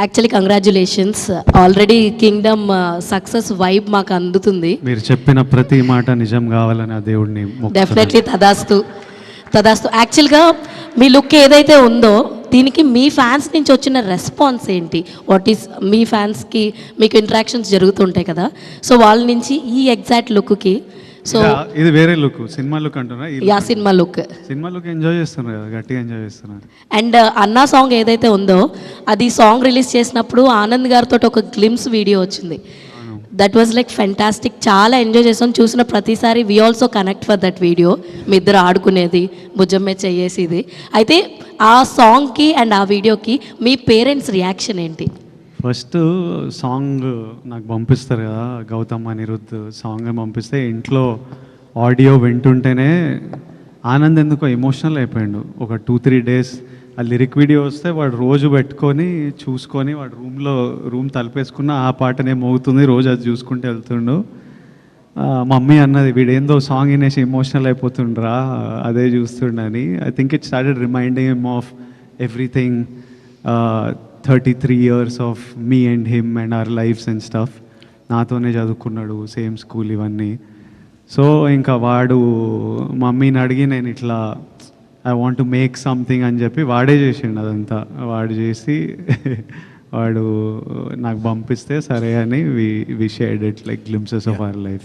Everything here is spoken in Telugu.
Actually congratulations, already Kingdom success vibe మాకు అందుతుంది. మీరు చెప్పిన ప్రతి మాట నిజం కావాలని ఆ దేవుడిని డెఫినెట్లీ తదాస్తు తదాస్తు. యాక్చువల్గా మీ లుక్ ఏదైతే ఉందో దీనికి మీ ఫ్యాన్స్ నుంచి వచ్చిన రెస్పాన్స్ ఏంటి? వాట్ ఈస్ మీ ఫ్యాన్స్కి మీకు ఇంటరాక్షన్స్ జరుగుతుంటాయి కదా, సో వాళ్ళ నుంచి ఈ ఎగ్జాక్ట్ లుక్కి, సో ఇది వేరే లుక్, సినిమా లుక్ అంటున్నా. Yeah cinema look, cinema look enjoy చేస్తున్నారు కదా, గట్టిగా ఎంజాయ్ చేస్తున్నారు. అండ్ అన్నా సాంగ్ ఏదైతే ఉందో అది సాంగ్ రిలీజ్ చేసినప్పుడు ఆనంద్ గారితో ఒక గ్లిమ్స్ వీడియో వచ్చింది. దట్ వాజ్ లైక్ ఫెంటాస్టిక్, చాలా ఎంజాయ్ చేసాం. చూసిన ప్రతిసారి we also connect for that video, మీ ఇద్దరు ఆడుకునేది, భుజమ్మే చెయ్యేసిది. అయితే ఆ సాంగ్కి అండ్ ఆ వీడియోకి మీ పేరెంట్స్ రియాక్షన్ ఏంటి? ఫస్ట్ సాంగ్ నాకు పంపిస్తారు కదా, గౌతమ్ అనిరుద్ధ్ సాంగ్ పంపిస్తే ఇంట్లో ఆడియో వింటుంటేనే ఆనంద్ ఎందుకో ఎమోషనల్ అయిపోయాడు. ఒక 2-3 డేస్ ఆ లిరిక్ వీడియో వస్తే వాడు రోజు పెట్టుకొని చూసుకొని వాడు రూమ్ తలుపేసుకున్న ఆ పాటనే మోగుతుంది, రోజు అది చూసుకుంటూ వెళ్తుండు. మమ్మీ అన్నది వీడేందో సాంగ్ వినేసి ఎమోషనల్ అయిపోతుండ్రా అదే చూస్తుండని. I think it started reminding him of everything, 33 years of me and him and our lives and stuff. నాతోనే చదువుకున్నాడు, సేమ్ స్కూల్ ఇవన్నీ. సో ఇంకా వాడు మమ్మీని అడిగి నేను ఇట్లా I want to make something అని చెప్పి వాడే చేసిండు అదంతా. వాడు చేసి వాడు నాకు పంపిస్తే సరే అని we shared it like glimpses of our life.